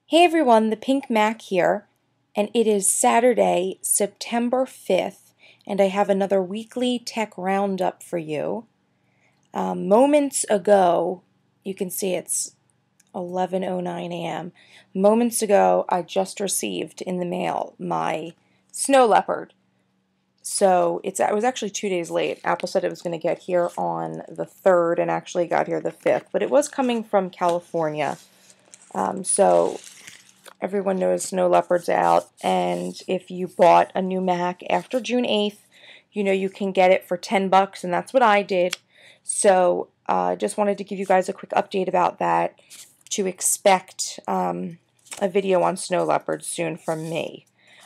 Hey everyone, the Pink Mac here, and it is Saturday, September 5th, and I have another weekly tech roundup for you. Moments ago, you can see it's 11:09 a.m. Moments ago, I just received in the mail my Snow Leopard. So it was actually 2 days late. Apple said it was going to get here on the 3rd and actually got here the 5th, but it was coming from California. So everyone knows Snow Leopard's out, and if you bought a new Mac after June 8th, you know you can get it for $10, and that's what I did. So just wanted to give you guys a quick update about that, to expect a video on Snow Leopard soon from me.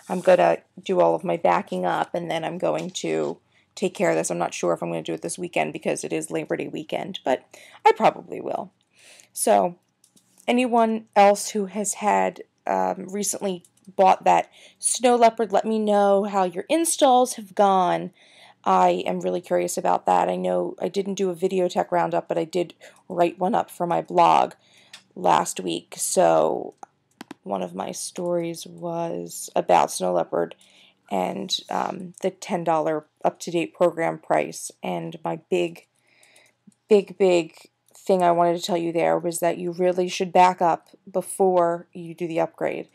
I'm going to do all of my backing up, and then I'm going to take care of this. I'm not sure if I'm going to do it this weekend because it is Labor Day weekend, but I probably will. So anyone else who has had recently bought that Snow Leopard, let me know how your installs have gone. I am really curious about that. I know I didn't do a video tech roundup, but I did write one up for my blog last week. So one of my stories was about Snow Leopard and the $10 up-to-date program price. And my big thing I wanted to tell you there was that you really should back up before you do the upgrade,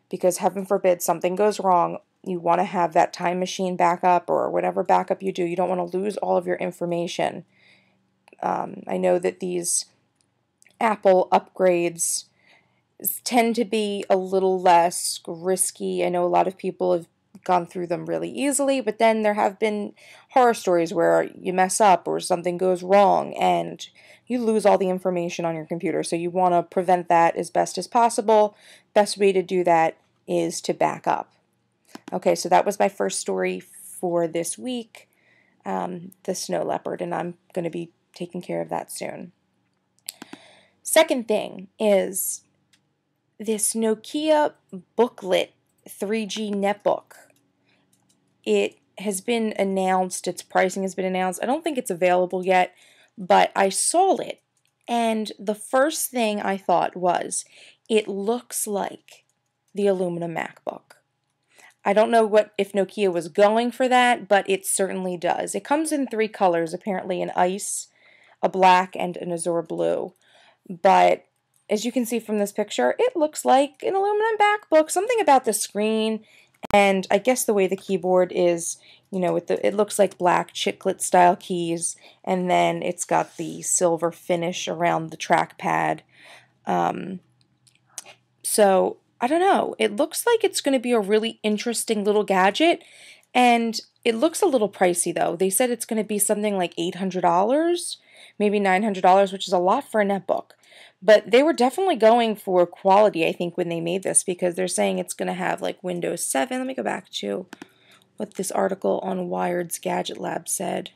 because heaven forbid something goes wrong. You want to have that time machine backup or whatever backup you do. You don't want to lose all of your information. I know that these Apple upgrades tend to be a little less risky. I know a lot of people have gone through them really easily, but then there have been horror stories where you mess up or something goes wrong and you lose all the information on your computer. So you want to prevent that as best as possible. Best way to do that is to back up. Okay, so that was my first story for this week, the Snow Leopard, and I'm going to be taking care of that soon. Second thing is this Nokia Booklet 3G Netbook. It has been announced, its pricing has been announced. I don't think it's available yet, but I saw it, and the first thing I thought was, it looks like the aluminum MacBook. I don't know if Nokia was going for that, but it certainly does. It comes in 3 colors, apparently an ice, a black, and an azure blue. But as you can see from this picture, it looks like an aluminum MacBook. Something about the screen, and I guess the way the keyboard is, you know, it looks like black chiclet style keys, and then it's got the silver finish around the trackpad. So I don't know. It looks like it's going to be a really interesting little gadget, and it looks a little pricey though. They said it's going to be something like $800, maybe $900, which is a lot for a netbook. But they were definitely going for quality, I think, when they made this, because they're saying it's going to have like Windows 7. Let me go back to what this article on Wired's Gadget Lab said.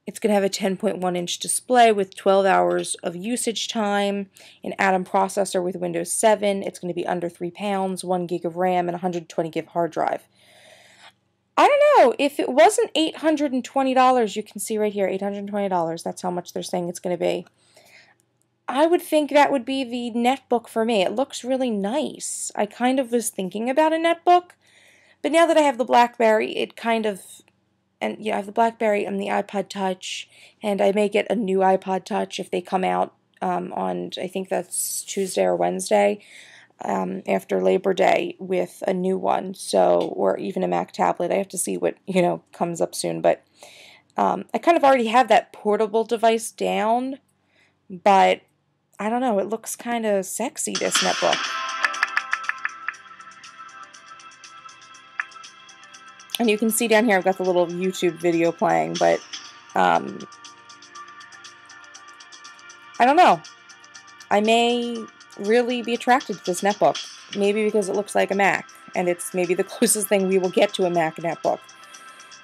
It's going to have a 10.1-inch display with 12 hours of usage time, an Atom processor with Windows 7. It's going to be under 3 pounds, 1 gig of RAM, and 120 gig hard drive. I don't know. If it wasn't $820, you can see right here, $820. That's how much they're saying it's going to be. I would think that would be the netbook for me. It looks really nice. I kind of was thinking about a netbook, but now that I have the Blackberry, it kind of, and yeah, I have the Blackberry and the iPod Touch, and I may get a new iPod Touch if they come out on, I think that's Tuesday or Wednesday, after Labor Day, with a new one, so, or even a Mac tablet. I have to see what, you know, comes up soon, but I kind of already have that portable device down, but I don't know, it looks kind of sexy, this netbook. And you can see down here I've got the little YouTube video playing, but I don't know. I may really be attracted to this netbook. Maybe because it looks like a Mac, and it's maybe the closest thing we will get to a Mac netbook.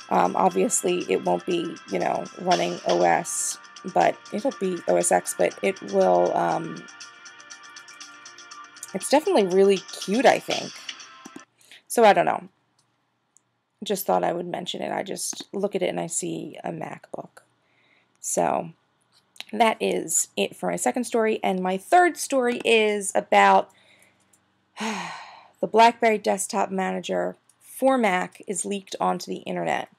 Obviously, it won't be, you know, running OS, but it'll be OS X, but it will, it's definitely really cute, I think. So I don't know. Just thought I would mention it. I just look at it and I see a MacBook. So that is it for my second story. And my third story is about The Blackberry Desktop Manager for Mac is leaked onto the internet.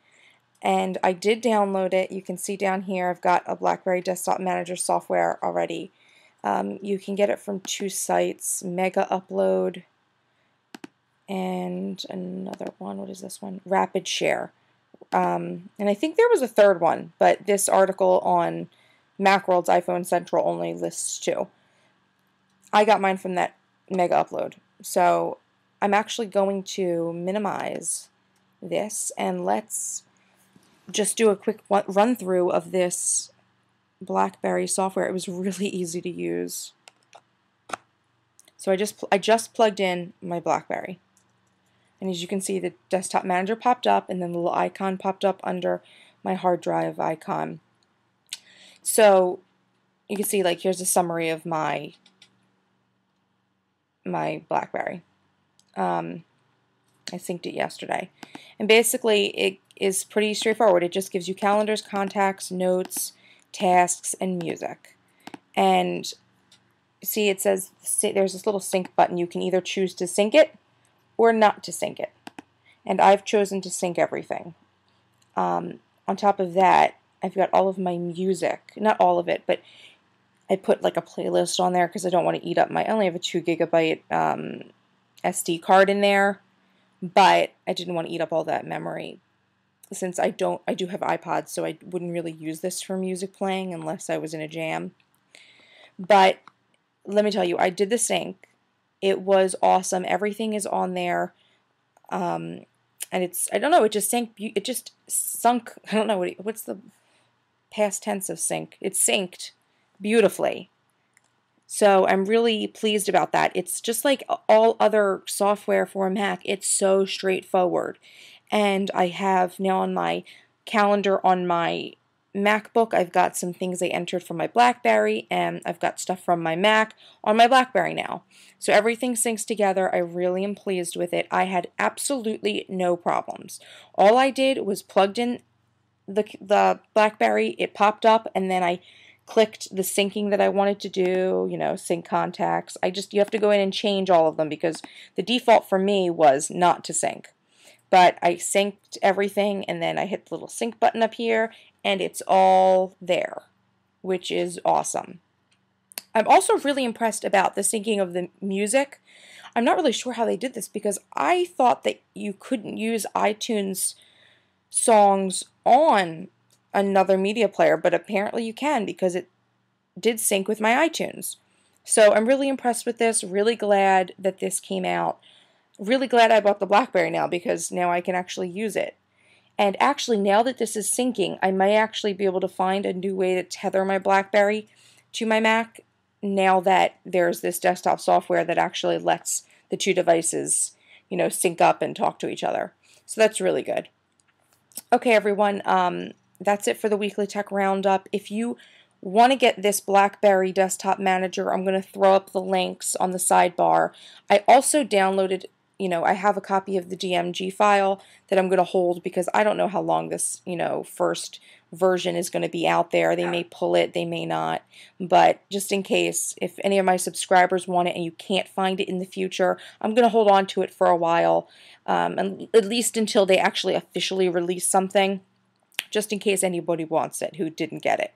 And I did download it. You can see down here I've got a Blackberry Desktop Manager software already. You can get it from 2 sites, Mega Upload and another one. What is this one? Rapid Share. And I think there was a third one, but this article on Macworld's iPhone Central only lists 2. I got mine from that Mega Upload. So I'm actually going to minimize this, and let's just do a quick run through of this Blackberry software. It was really easy to use. So I just plugged in my Blackberry, and as you can see, the Desktop Manager popped up, and then the little icon popped up under my hard drive icon. So you can see, like, here's a summary of my Blackberry. I synced it yesterday, and basically it is pretty straightforward. It just gives you calendars, contacts, notes, tasks, and music. And see, it says there's this little sync button. You can either choose to sync it or not to sync it, and I've chosen to sync everything. On top of that, I've got all of my music, not all of it, but I put like a playlist on there because I don't want to eat up I only have a 2 GB SD card in there, but I didn't want to eat up all that memory since I do have iPods, so I wouldn't really use this for music playing unless I was in a jam. But let me tell you, I did the sync. It was awesome. Everything is on there. And it's, I don't know, it just sunk, I don't know, what's the past tense of sync? It synced beautifully. So I'm really pleased about that. It's just like all other software for a Mac. It's so straightforward. And I have now on my calendar on my MacBook, I've got some things I entered from my Blackberry, and I've got stuff from my Mac on my Blackberry now. So everything syncs together. I really am pleased with it. I had absolutely no problems. All I did was plugged in the Blackberry, it popped up, and then I clicked the syncing that I wanted to do, you know, sync contacts. You have to go in and change all of them because the default for me was not to sync. But I synced everything, and then I hit the little sync button up here, and it's all there, which is awesome. I'm also really impressed about the syncing of the music. I'm not really sure how they did this because I thought that you couldn't use iTunes songs on another media player, but apparently you can because it did sync with my iTunes. So I'm really impressed with this, really glad that this came out. Really glad I bought the Blackberry now because now I can actually use it. And actually, now that this is syncing, I might actually be able to find a new way to tether my Blackberry to my Mac now that there's this desktop software that actually lets the 2 devices, you know, sync up and talk to each other. So that's really good. Okay, everyone, that's it for the Weekly Tech Roundup. If you want to get this Blackberry Desktop Manager, I'm going to throw up the links on the sidebar. I also downloaded, you know, I have a copy of the DMG file that I'm going to hold because I don't know how long this, you know, first version is going to be out there. They may pull it, they may not, but just in case, if any of my subscribers want it and you can't find it in the future, I'm going to hold on to it for a while, and at least until they actually officially release something, just in case anybody wants it who didn't get it.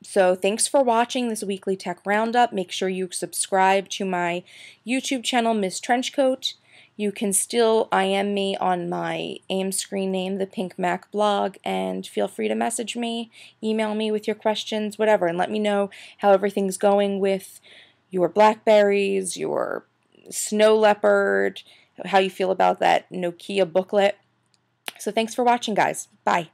So thanks for watching this Weekly Tech Roundup. Make sure you subscribe to my YouTube channel, Miss Trenchcoat. You can still IM me on my AIM screen name, the Pink Mac blog, and feel free to message me, email me with your questions, whatever, and let me know how everything's going with your Blackberries, your Snow Leopard, how you feel about that Nokia booklet. So thanks for watching, guys. Bye.